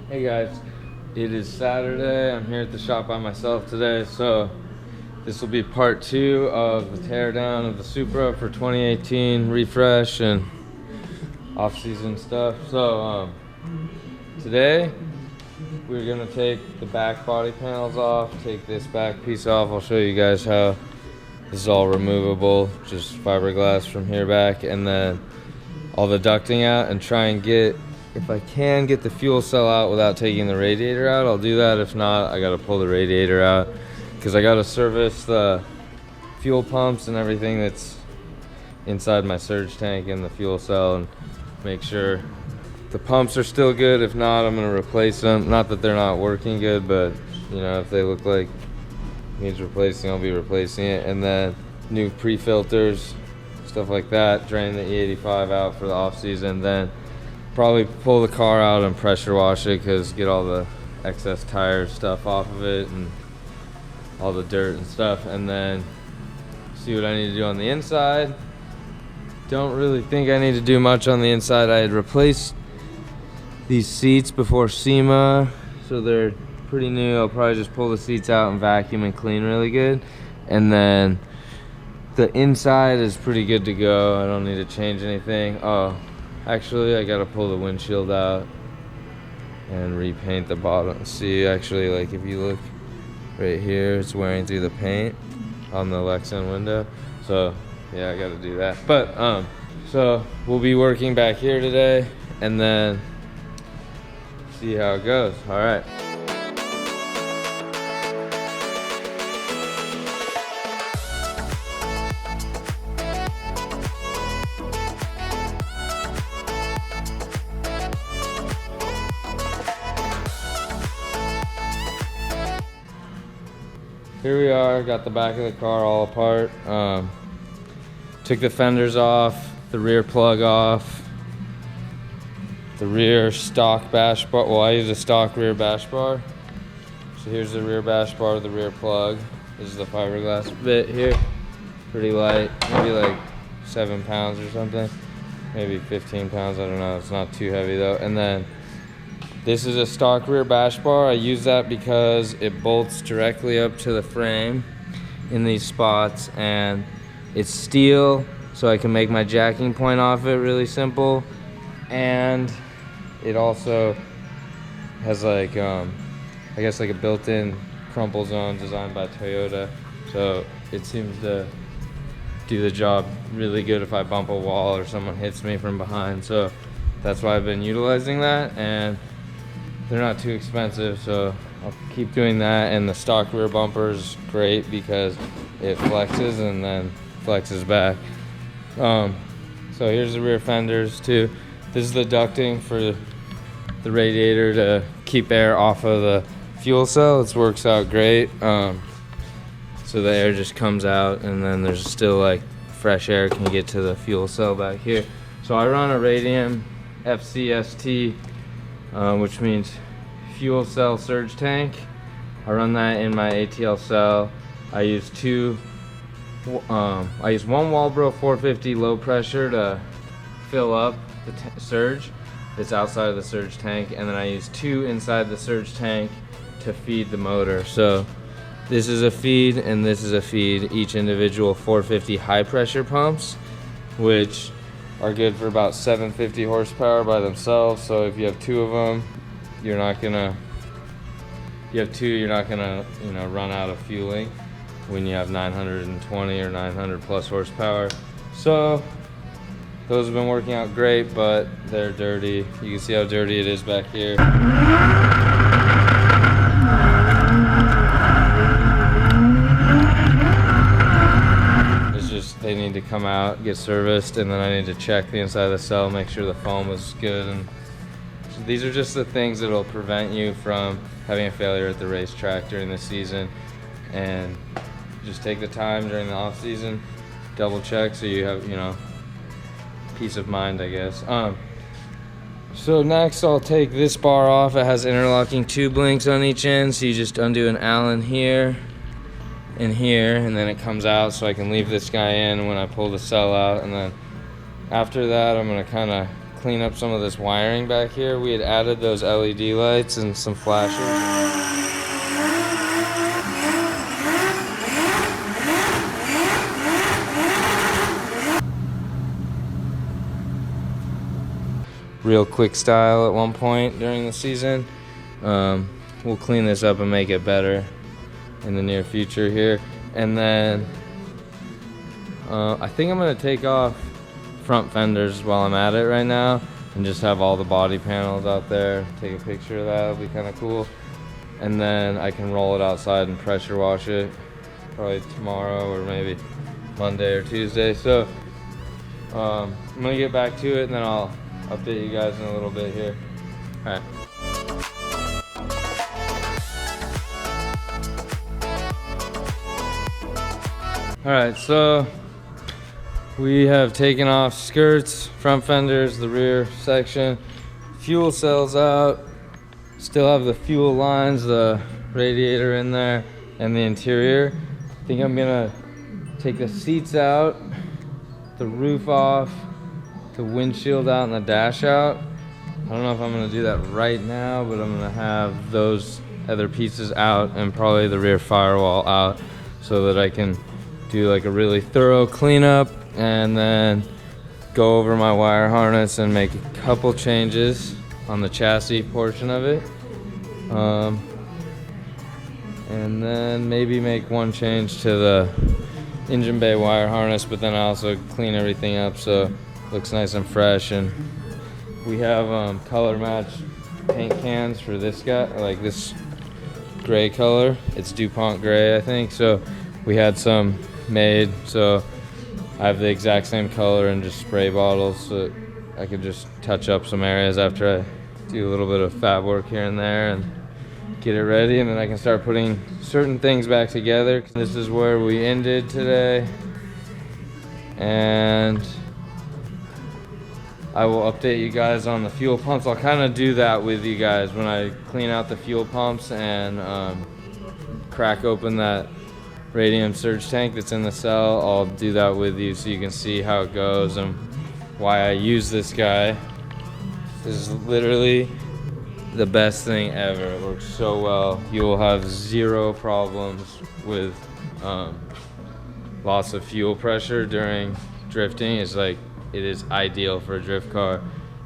Hey guys, it is Saturday. I'm here at the shop by myself today, so this will be part 2 of the teardown of the Supra for 2018 refresh and off-season stuff. So today we're gonna take the back body panels off, take this back piece off. I'll show you guys how this is all removable, just fiberglass from here back, and then all the ducting out, and try and get, if I can, get the fuel cell out without taking the radiator out. I'll do that. If not, I gotta pull the radiator out because I gotta service the fuel pumps and everything that's inside my surge tank and the fuel cell, and make sure the pumps are still good. If not, I'm gonna replace them. Not that they're not working good, but you know, if they look like needs replacing, I'll be replacing it. And then new pre-filters, stuff like that. Drain the E85 out for the off season, then probably pull the car out and pressure wash it, because get all the excess tire stuff off of it and all the dirt and stuff, and then see what I need to do on the inside. Don't really think I need to do much on the inside. I had replaced these seats before SEMA, so they're pretty new. I'll probably just pull the seats out and vacuum and clean really good, and then the inside is pretty good to go. I don't need to change anything. Oh, actually, I gotta pull the windshield out and repaint the bottom. See, actually, like if you look right here, it's wearing through the paint on the Lexan window. So yeah, I gotta do that. But so we'll be working back here today, and then see how it goes. All right. Here we are, got the back of the car all apart. Took the fenders off, the rear plug off, the rear stock bash bar. Well, I use a stock rear bash bar. So here's the rear bash bar, the rear plug. This is the fiberglass bit here. Pretty light, maybe like 7 pounds or something. Maybe 15 pounds, I don't know. It's not too heavy though. And then this is a stock rear bash bar. I use that because it bolts directly up to the frame in these spots, and it's steel, so I can make my jacking point off it really simple. And it also has like, I guess like a built-in crumple zone designed by Toyota. So it seems to do the job really good if I bump a wall or someone hits me from behind. So that's why I've been utilizing that, and they're not too expensive, so I'll keep doing that. And the stock rear bumper is great because it flexes and then flexes back. So here's the rear fenders too. This is the ducting for the radiator to keep air off of the fuel cell. It works out great. So the air just comes out, and then there's still like fresh air can get to the fuel cell back here. So I run a Radian FCST, which means fuel cell surge tank. I run that in my ATL cell. I use one Walbro 450 low pressure to fill up the surge that's outside of the surge tank, and then I use 2 inside the surge tank to feed the motor. So this is a feed and this is a feed, each individual 450 high pressure pumps, which are good for about 750 horsepower by themselves. So if you have 2 of them, you're not gonna, you know, run out of fueling when you have 920 or 900 plus horsepower. So those have been working out great, but they're dirty. You can see how dirty it is back here. It's just, they need to come out, get serviced, and then I need to check the inside of the cell, make sure the foam is good. And these are just the things that'll prevent you from having a failure at the racetrack during the season. And just take the time during the off season, double check so you have, you know, peace of mind, I guess. So next I'll take this bar off. It has interlocking tube links on each end, so you just undo an Allen here and here, and then it comes out, so I can leave this guy in when I pull the cell out. And then after that, I'm gonna kind of clean up some of this wiring back here. We had added those LED lights and some flashes. Real quick style at one point during the season. We'll clean this up and make it better in the near future here. And then I think I'm gonna take off front fenders while I'm at it right now and just have all the body panels out there. Take a picture of that, it'll be kind of cool. And then I can roll it outside and pressure wash it probably tomorrow or maybe Monday or Tuesday. So I'm gonna get back to it and then I'll update you guys in a little bit here. All right. All right, so we have taken off skirts, front fenders, the rear section, fuel cells out, still have the fuel lines, the radiator in there, and the interior. I think I'm gonna take the seats out, the roof off, the windshield out and the dash out. I don't know if I'm gonna do that right now, but I'm gonna have those other pieces out and probably the rear firewall out so that I can do like a really thorough cleanup and then go over my wire harness and make a couple changes on the chassis portion of it. And then maybe make one change to the engine bay wire harness, but then I also clean everything up so it looks nice and fresh. And we have color match paint cans for this guy, like this gray color. It's DuPont gray, I think. So we had some made, so I have the exact same color and just spray bottles so I could just touch up some areas after I do a little bit of fab work here and there and get it ready, and then I can start putting certain things back together. This is where we ended today, and I will update you guys on the fuel pumps. I'll kind of do that with you guys when I clean out the fuel pumps and crack open that radium surge tank that's in the cell. I'll do that with you so you can see how it goes and why I use this guy. This is literally the best thing ever. It works so well. You will have zero problems with loss of fuel pressure during drifting. It's like, it is ideal for a drift car.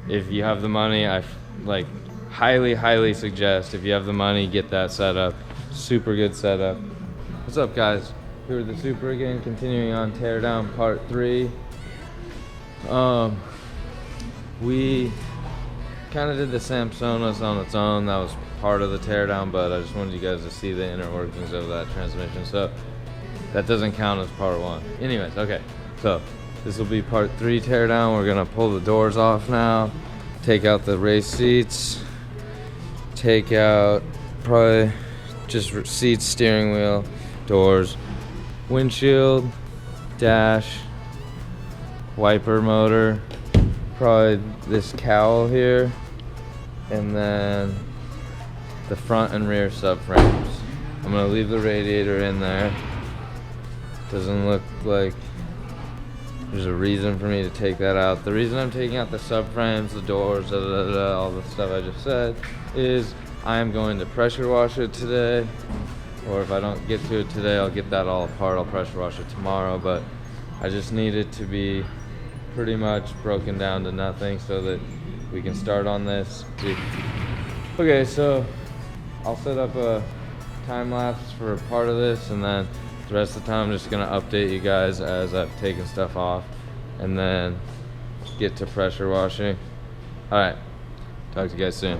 If you have the money, I like highly suggest, if you have the money, get that setup. Super good setup. What's up, guys? Here with the Supra again, continuing on Teardown Part 3. We kind of did the Samsonas on its own. That was part of the Teardown, but I just wanted you guys to see the inner workings of that transmission. So that doesn't count as Part 1. Anyways, okay. So this will be Part 3 Teardown. We're gonna pull the doors off now, take out the race seats, take out probably just seats, steering wheel, doors, windshield, dash, wiper motor, probably this cowl here, and then the front and rear subframes. I'm gonna leave the radiator in there. Doesn't look like there's a reason for me to take that out. The reason I'm taking out the subframes, the doors, all the stuff I just said, is I'm going to pressure wash it today. Or if I don't get to it today, I'll get that all apart. I'll pressure wash it tomorrow, but I just need it to be pretty much broken down to nothing so that we can start on this. Okay, so I'll set up a time lapse for part of this, and then the rest of the time I'm just gonna update you guys as I've taken stuff off and then get to pressure washing. All right, talk to you guys soon.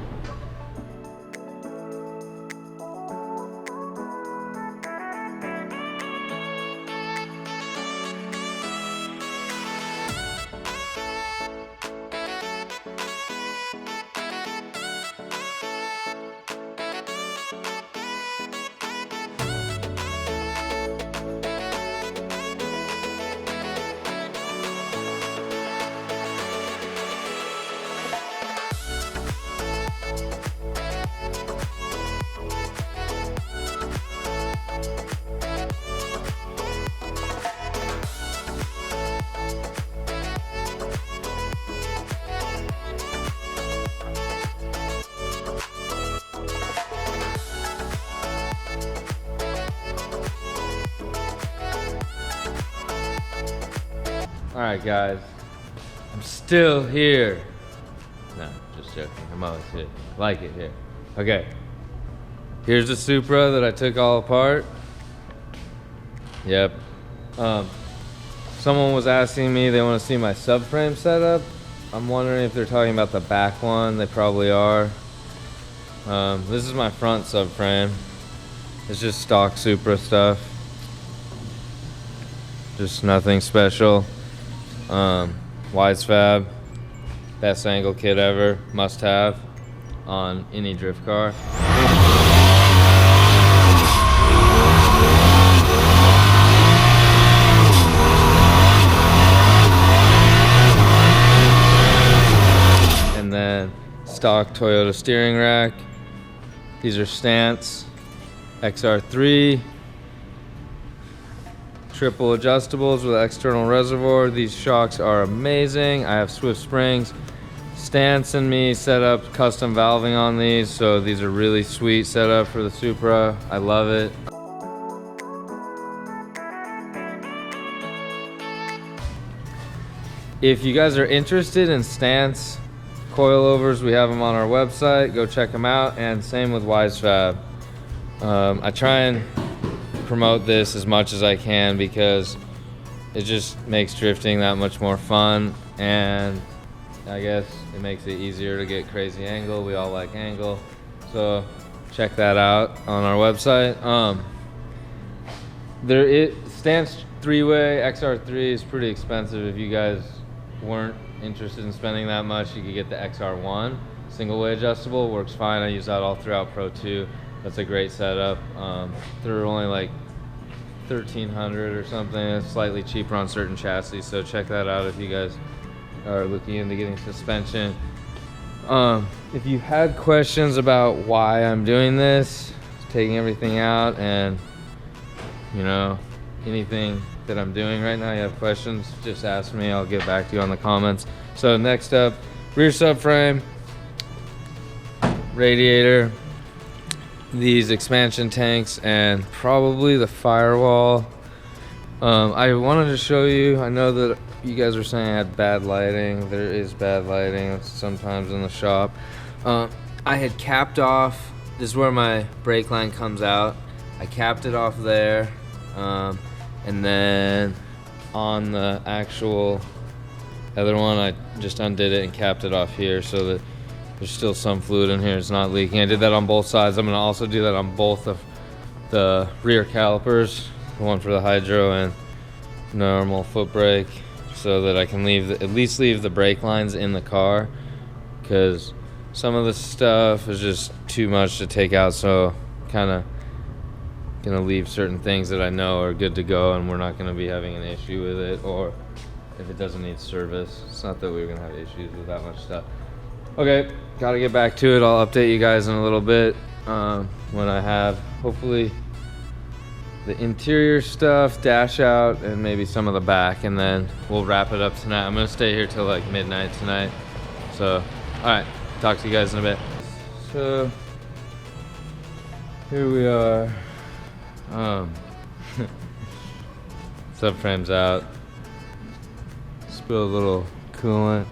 Alright guys, I'm still here. No, just joking, I'm always here. Like it here. Okay, here's the Supra that I took all apart. Yep. Someone was asking me, they want to see my subframe setup. I'm wondering if they're talking about the back one. They probably are. This is my front subframe. It's just stock Supra stuff. Just nothing special. Wise Fab, best angle kit ever, must have on any drift car. And then stock Toyota steering rack. These are Stance XR3. Triple adjustables with external reservoir. These shocks are amazing. I have Swift springs. Stance and me set up custom valving on these, so these are really sweet setup for the Supra. I love it. If you guys are interested in Stance coilovers, we have them on our website. Go check them out, and same with Wise Fab. I try and promote this as much as I can because it just makes drifting that much more fun, and I guess it makes it easier to get crazy angle. We all like angle, so check that out on our website. Stance 3-way XR3 is pretty expensive. If you guys weren't interested in spending that much, you could get the XR1 single-way adjustable. Works fine. I use that all throughout Pro 2. That's a great setup. They're only like $1,300 or something. It's slightly cheaper on certain chassis, so check that out if you guys are looking into getting suspension. If you had questions about why I'm doing this, taking everything out, and you know, anything that I'm doing right now, you have questions, just ask me. I'll get back to you on the comments. So next up, rear subframe, radiator, these expansion tanks, and probably the firewall. I wanted to show you, I know that you guys were saying I had bad lighting. There is bad lighting sometimes in the shop. I had capped off, this is where my brake line comes out. I capped it off there, and then on the actual other one, I just undid it and capped it off here so that there's still some fluid in here, it's not leaking. I did that on both sides. I'm gonna also do that on both of the rear calipers, the one for the hydro and normal foot brake, so that I can at least leave the brake lines in the car, because some of the stuff is just too much to take out, so kind of gonna leave certain things that I know are good to go and we're not gonna be having an issue with it, or if it doesn't need service. It's not that we're gonna have issues with that much stuff. Okay, gotta get back to it. I'll update you guys in a little bit when I have hopefully the interior stuff, dash out, and maybe some of the back, and then we'll wrap it up tonight. I'm gonna stay here till like midnight tonight. So, alright, talk to you guys in a bit. So, here we are. Subframe's out. Spill a little coolant.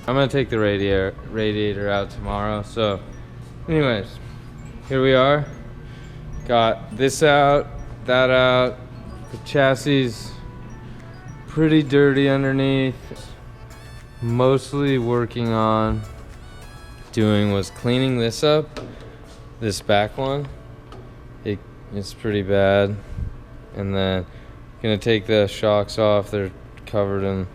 I'm gonna take the radiator out tomorrow. So anyways, here we are. Got this out, that out. The chassis pretty dirty underneath. Mostly working on doing was cleaning this up. This back one, it's pretty bad. And then gonna take the shocks off. They're covered in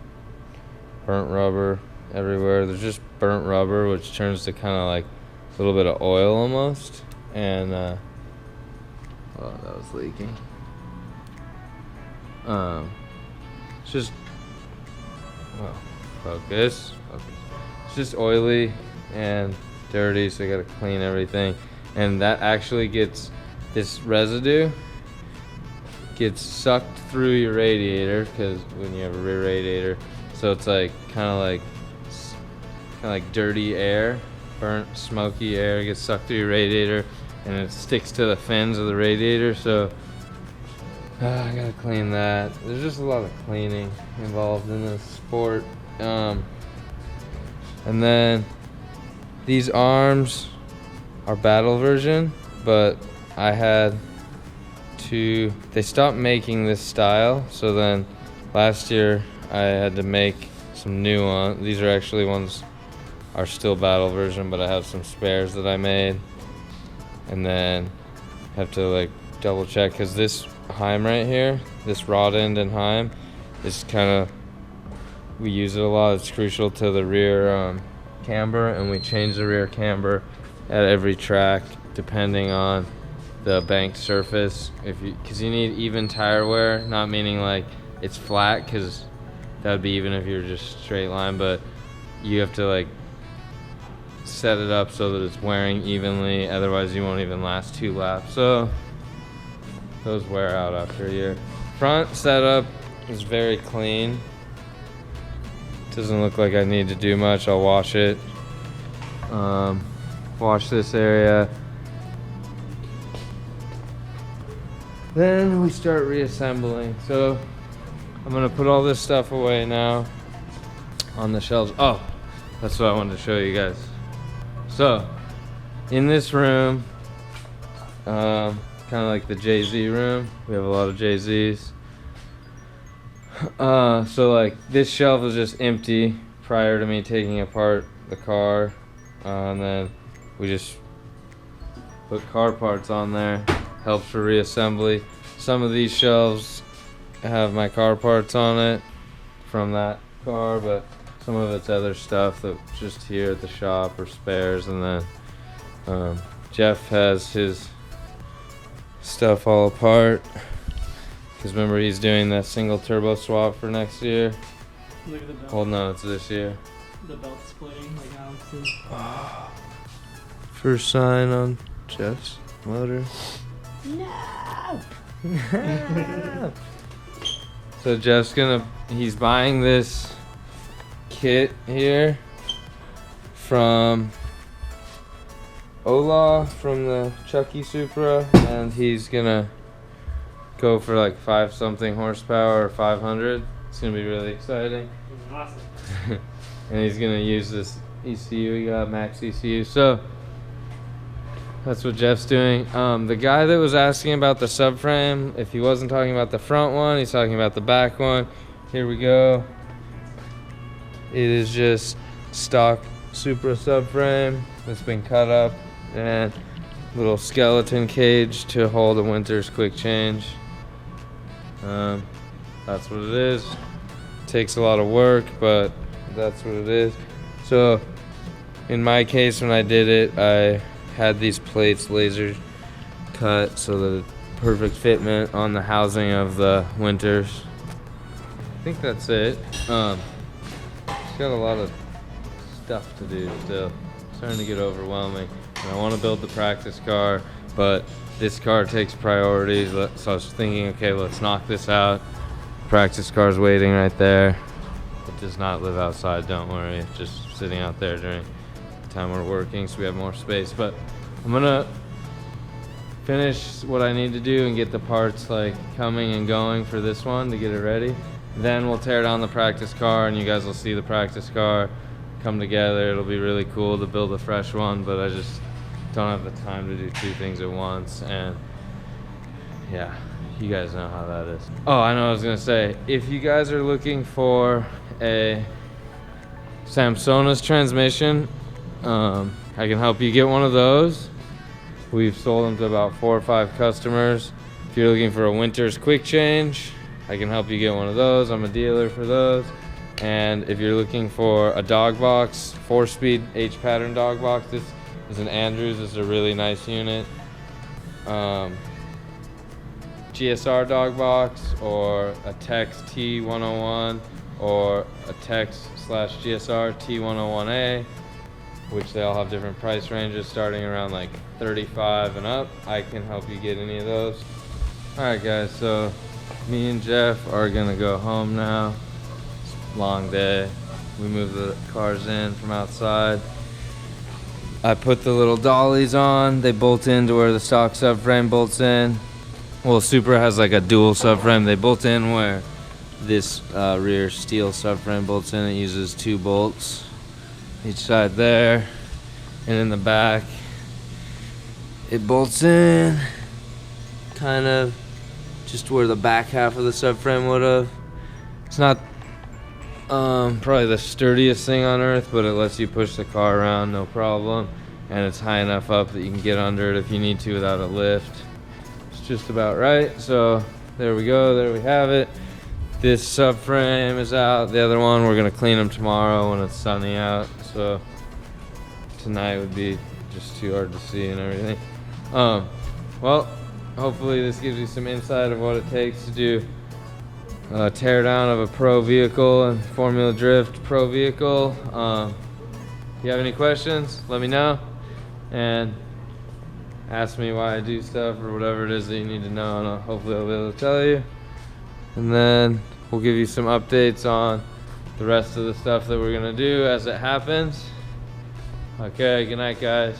burnt rubber everywhere. There's just burnt rubber, which turns to kind of like a little bit of oil almost. And oh, that was leaking. It's just, well, focus. It's just oily and dirty, so you gotta clean everything. And that actually gets, this residue gets sucked through your radiator, because when you have a rear radiator, so it's like kind of like dirty air, burnt smoky air gets sucked through your radiator, and it sticks to the fins of the radiator. So I gotta clean that. There's just a lot of cleaning involved in this sport. And then these arms are battle version, but I had to, they stopped making this style, so then last year I had to make some new ones. These are actually ones are still battle version, but I have some spares that I made, and then have to like double check because this Heim right here, this rod end and Heim, is kind of, we use it a lot. It's crucial to the rear camber, and we change the rear camber at every track depending on the banked surface. Because you need even tire wear, not meaning like it's flat, because that would be even if you're just straight line, but you have to like set it up so that it's wearing evenly, otherwise you won't even last 2 laps. So those wear out after a year. Front setup is very clean. Doesn't look like I need to do much. I'll wash it. Wash this area. Then we start reassembling. So I'm gonna put all this stuff away now on the shelves. Oh, that's what I wanted to show you guys. So in this room, kind of like the Jay-Z room. We have a lot of Jay-Z's. So like this shelf was just empty prior to me taking apart the car. And then we just put car parts on there. Helps for reassembly. Some of these shelves have my car parts on it from that car, but some of it's other stuff that's just here at the shop or spares. And then Jeff has his stuff all apart, because remember he's doing that single turbo swap for next year. Look at the belt. Well, no, it's this year. The belt splitting like Alex is. First sign on Jeff's motor. No! So Jeff's he's buying this kit here from Ola from the Chucky Supra, and he's gonna go for like 5 something horsepower or 500. It's gonna be really exciting. Awesome. And he's gonna use this ECU, he got max ECU. So that's what Jeff's doing. The guy that was asking about the subframe, if he wasn't talking about the front one, he's talking about the back one. Here we go. It is just stock Supra subframe that's been cut up, and little skeleton cage to hold a winter's quick change. That's what it is. Takes a lot of work, but that's what it is. So in my case, when I did it, I had these plates laser cut so that perfect fitment on the housing of the winters. I think that's it. It's got a lot of stuff to do still. It's starting to get overwhelming. And I want to build the practice car, but this car takes priorities. So I was thinking, okay, let's knock this out. Practice car's waiting right there. It does not live outside, don't worry. It's just sitting out there during the time we're working, so we have more space. But I'm gonna finish what I need to do and get the parts like coming and going for this one to get it ready. Then we'll tear down the practice car, and you guys will see the practice car come together. It'll be really cool to build a fresh one, but I just don't have the time to do 2 things at once. And yeah, you guys know how that is. Oh, I know what I was gonna say. If you guys are looking for a Samsona's transmission, I can help you get one of those. We've sold them to about 4 or 5 customers. If you're looking for a winter's quick change, I can help you get one of those. I'm a dealer for those. And if you're looking for a dog box, 4-speed H-pattern dog box, this is an Andrews. This is a really nice unit. GSR dog box, or a Tex T101, or a Tex/GSR T101A, which they all have different price ranges starting around like 35 and up. I can help you get any of those. All right, guys, so me and Jeff are gonna go home now. It's a long day. We moved the cars in from outside. I put the little dollies on. They bolt into where the stock subframe bolts in. well, Supra has like a dual subframe. They bolt in where this rear steel subframe bolts in. It uses 2 bolts each side there, and in the back it bolts in kind of just where the back half of the subframe would have. It's not probably the sturdiest thing on earth, but it lets you push the car around no problem, and it's high enough up that you can get under it if you need to without a lift. It's just about right. So there we go, there we have it. This subframe is out. The other one, we're gonna clean them tomorrow when it's sunny out, so tonight would be just too hard to see and everything. Well, hopefully this gives you some insight of what it takes to do a teardown of a pro vehicle and Formula Drift pro vehicle. If you have any questions, let me know and ask me why I do stuff or whatever it is that you need to know, and hopefully I'll be able to tell you. And then we'll give you some updates on the rest of the stuff that we're gonna do as it happens. Okay, good night, guys.